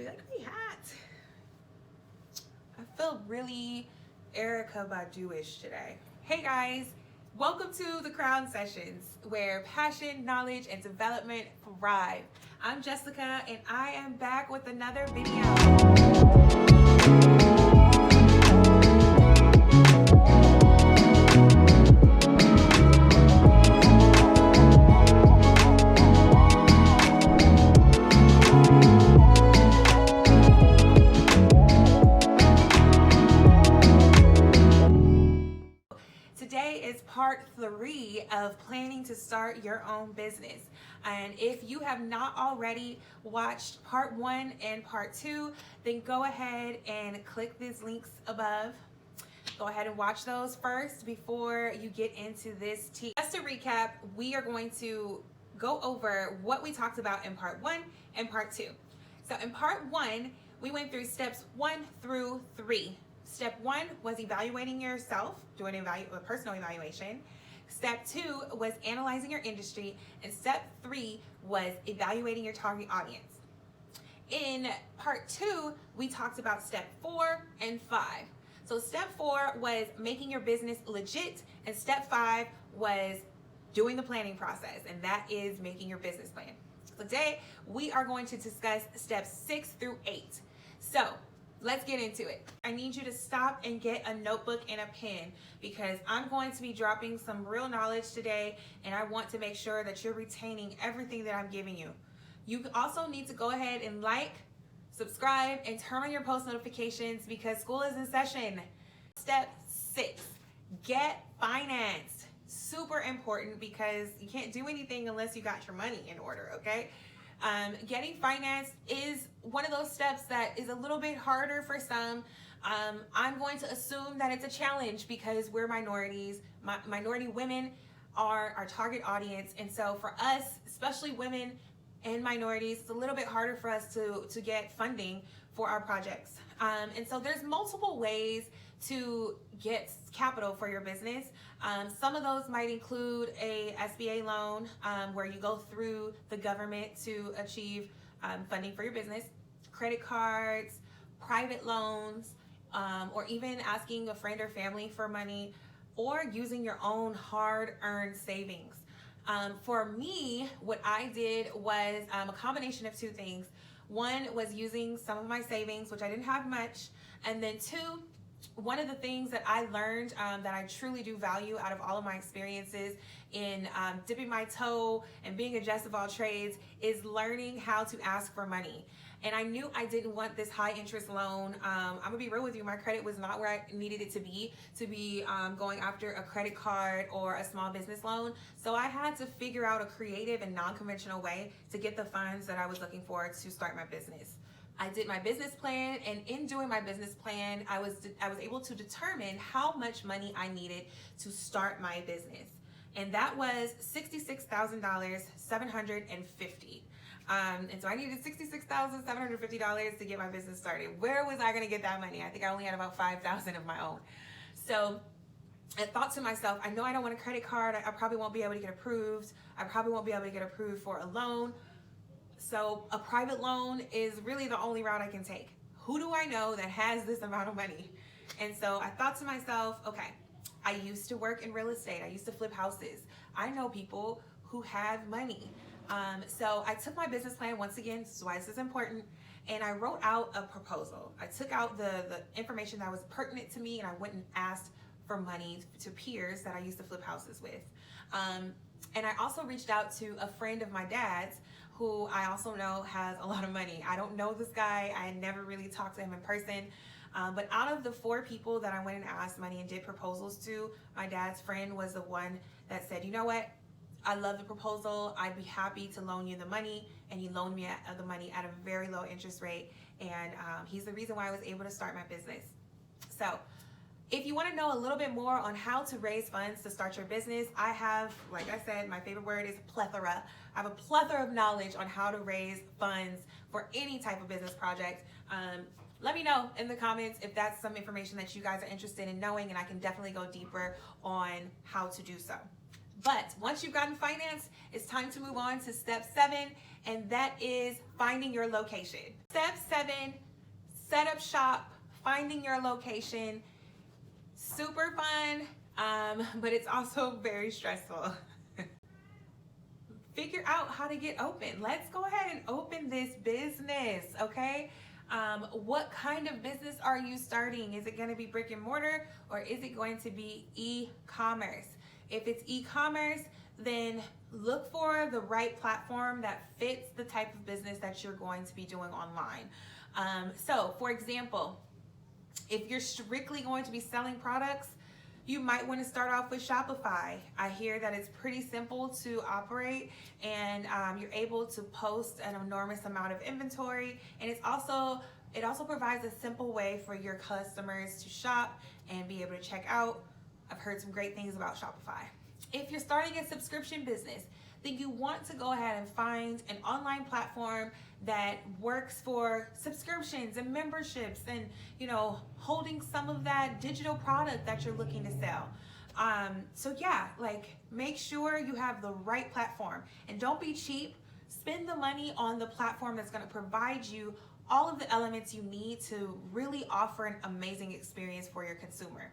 like my hat. I feel really Erica Baduish today. Hey guys, welcome to the Crown Sessions, where passion, knowledge, and development thrive. I'm Jessica, and I am back with another video. Today is part 3 of planning to start your own business. And if you have not already watched part 1 and part 2, then go ahead and click these links above. Go ahead and watch those first before you get into this tea. Just to recap, we are going to go over what we talked about in part 1 and part 2. So in part 1, we went through steps 1 through 3. Step 1 was evaluating yourself, doing a personal evaluation. Step 2 was analyzing your industry. And step 3 was evaluating your target audience. In part 2, we talked about step 4 and 5. So step 4 was making your business legit, and step 5 was doing the planning process, and that is making your business plan. Today, we are going to discuss steps 6 through 8. So let's get into it. I need you to stop and get a notebook and a pen, because I'm going to be dropping some real knowledge today, and I want to make sure that you're retaining everything that I'm giving you. You also need to go ahead and like, subscribe, and turn on your post notifications, because school is in session. Step 6, get financed. Super important, because you can't do anything unless you got your money in order, okay? Getting financed is one of those steps that is a little bit harder for some. I'm going to assume that it's a challenge because we're minorities. Minority women are our target audience. And so for us, especially women and minorities, it's a little bit harder for us to get funding for our projects. And so there's multiple ways to get capital for your business. Some of those might include a SBA loan, where you go through the government to achieve funding for your business, credit cards, private loans, or even asking a friend or family for money, or using your own hard-earned savings. For me, what I did was a combination of two things. One was using some of my savings, which I didn't have much, and then 2, one of the things that I learned that I truly do value out of all of my experiences in dipping my toe and being a Jess of all trades is learning how to ask for money. And I knew I didn't want this high interest loan. I'm gonna be real with you, my credit was not where I needed it to be going after a credit card or a small business loan. So I had to figure out a creative and non-conventional way to get the funds that I was looking for to start my business. I did my business plan, and in doing my business plan, I was able to determine how much money I needed to start my business. And that was $66,750. And so I needed $66,750 to get my business started. Where was I gonna get that money? I think I only had about $5,000 of my own. So I thought to myself, I know I don't want a credit card. I probably won't be able to get approved. I probably won't be able to get approved for a loan. So a private loan is really the only route I can take. Who do I know that has this amount of money? And so I thought to myself, okay, I used to work in real estate. I used to flip houses. I know people who have money. So I took my business plan, once again, this is why this is important, and I wrote out a proposal. I took out the information that was pertinent to me, and I went and asked for money to peers that I used to flip houses with. And I also reached out to a friend of my dad's, who I also know has a lot of money. I don't know this guy. I never really talked to him in person. But out of the 4 people that I went and asked money and did proposals to, my dad's friend was the one that said, you know what? I love the proposal. I'd be happy to loan you the money. And he loaned me the money at a very low interest rate. And he's the reason why I was able to start my business. So if you want to know a little bit more on how to raise funds to start your business, I have, like I said, my favorite word is plethora. I have a plethora of knowledge on how to raise funds for any type of business project. Let me know in the comments if that's some information that you guys are interested in knowing, and I can definitely go deeper on how to do so. But once you've gotten finance, it's time to move on to step 7, and that is finding your location. Step 7, set up shop, finding your location. Super fun, but it's also very stressful. Figure out how to get open. Let's go ahead and open this business, okay? What kind of business are you starting? Is it going to be brick and mortar, or is it going to be e-commerce? If it's e-commerce, then look for the right platform that fits the type of business that you're going to be doing online. So, for example, if you're strictly going to be selling products, you might want to start off with Shopify. I hear that it's pretty simple to operate, and you're able to post an enormous amount of inventory, and it also provides a simple way for your customers to shop and be able to check out. I've heard some great things about Shopify. If you're starting a subscription business, then you want to go ahead and find an online platform that works for subscriptions and memberships, and holding some of that digital product that you're looking to sell. So yeah, make sure you have the right platform, and don't be cheap. Spend the money on the platform that's going to provide you all of the elements you need to really offer an amazing experience for your consumer.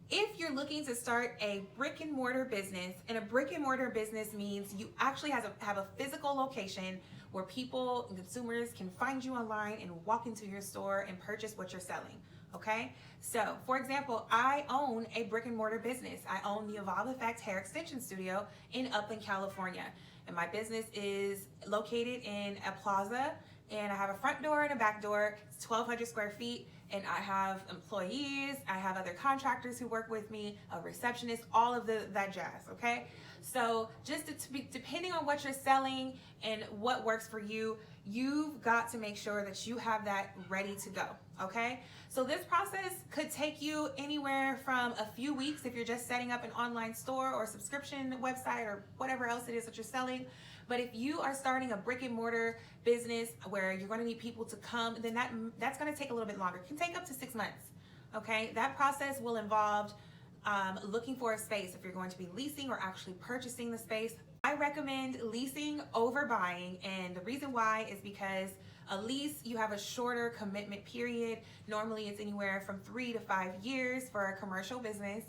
If you're looking to start a brick and mortar business, and a brick and mortar business means you actually have a physical location where people and consumers can find you online and walk into your store and purchase what you're selling, okay? So, for example, I own a brick and mortar business. I own the Eval Hair Extension Studio in Upland, California. And my business is located in a plaza, and I have a front door and a back door. It's 1,200 square feet. And I have employees, I have other contractors who work with me, a receptionist, all of that jazz, okay? So just depending on what you're selling and what works for you, you've got to make sure that you have that ready to go, okay? So this process could take you anywhere from a few weeks if you're just setting up an online store or subscription website or whatever else it is that you're selling. But if you are starting a brick and mortar business where you're going to need people to come, then that's going to take a little bit longer. It can take up to 6 months, okay? That process will involve looking for a space if you're going to be leasing or actually purchasing the space. I recommend leasing over buying, and the reason why is because a lease, you have a shorter commitment period. Normally it's anywhere from 3 to 5 years for a commercial business.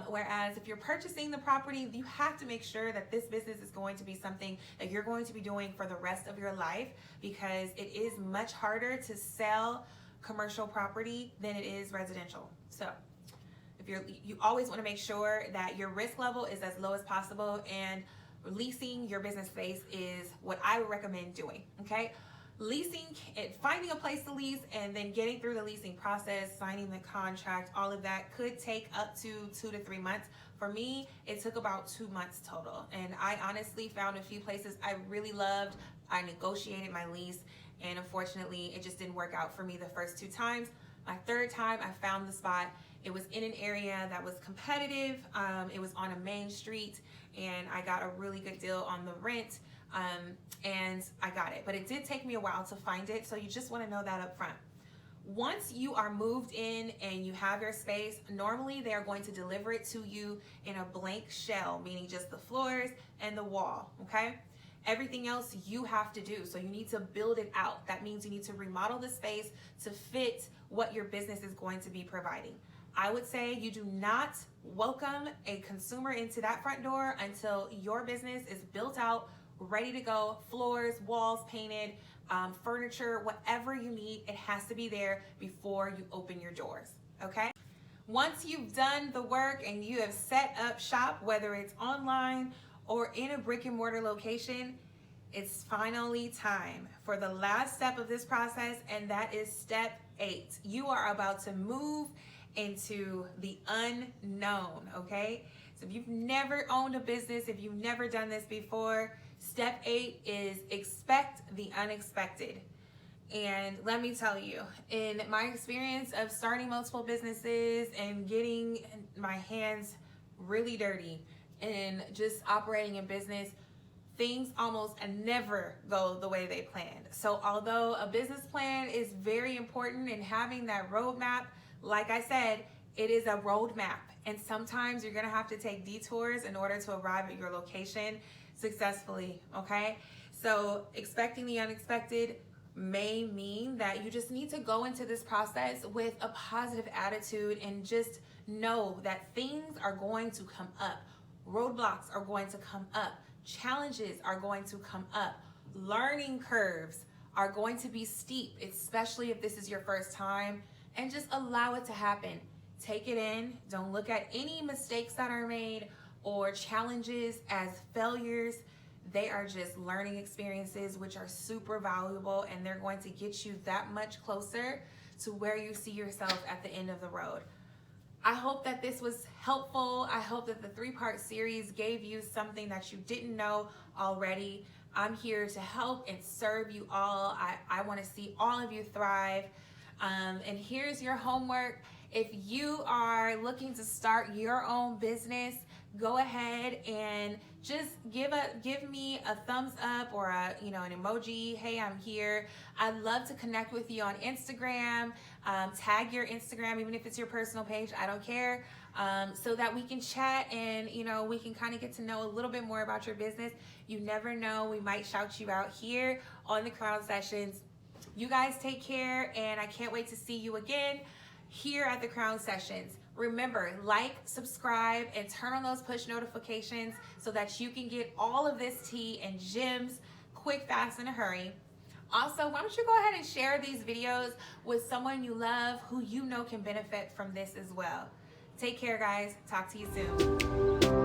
Whereas if you're purchasing the property, you have to make sure that this business is going to be something that you're going to be doing for the rest of your life, because it is much harder to sell commercial property than it is residential. So if you always want to make sure that your risk level is as low as possible, and leasing your business space is what I would recommend doing, okay? Leasing and finding a place to lease, and then getting through the leasing process, signing the contract, all of that could take up to 2 to 3 months. For me, it took about 2 months total, and I honestly found a few places I really loved. I negotiated my lease, and unfortunately it just didn't work out for me the first 2 times. My 3rd time, I found the spot. It was in an area that was competitive. It was on a main street, and I got a really good deal on the rent. And I got it, but it did take me a while to find it, so you just want to know that up front. Once you are moved in and you have your space, normally they are going to deliver it to you in a blank shell, meaning just the floors and the wall, okay? Everything else you have to do, so you need to build it out. That means you need to remodel the space to fit what your business is going to be providing. I would say you do not welcome a consumer into that front door until your business is built out, ready to go, floors, walls painted, furniture, whatever you need, it has to be there before you open your doors, okay? Once you've done the work and you have set up shop, whether it's online or in a brick and mortar location, it's finally time for the last step of this process, and that is step 8. You are about to move into the unknown, okay? So if you've never owned a business, if you've never done this before, step 8 is expect the unexpected. And let me tell you, in my experience of starting multiple businesses and getting my hands really dirty and just operating in business, things almost never go the way they planned. So although a business plan is very important, and having that roadmap, like I said, it is a roadmap, And sometimes you're gonna have to take detours in order to arrive at your location successfully, okay? So expecting the unexpected may mean that you just need to go into this process with a positive attitude and just know that things are going to come up. Roadblocks are going to come up. Challenges are going to come up. Learning curves are going to be steep, especially if this is your first time, and just allow it to happen. Take it in. Don't look at any mistakes that are made or challenges as failures. They are just learning experiences, which are super valuable, and they're going to get you that much closer to where you see yourself at the end of the road. I hope that this was helpful. I hope that the 3-part series gave you something that you didn't know already. I'm here to help and serve you all. I want to see all of you thrive. And here's your homework. If you are looking to start your own business, go ahead and just give me a thumbs up or an emoji. Hey, I'm here. I'd love to connect with you on Instagram. Tag your Instagram, even if it's your personal page, I don't care. So that we can chat and we can kind of get to know a little bit more about your business. You never know, we might shout you out here on the Crown Sessions. You guys take care, and I can't wait to see you again here at the Crown Sessions. Remember, like, subscribe, and turn on those push notifications so that you can get all of this tea and gems quick, fast, in a hurry. Also, why don't you go ahead and share these videos with someone you love who you know can benefit from this as well. Take care, guys. Talk to you soon.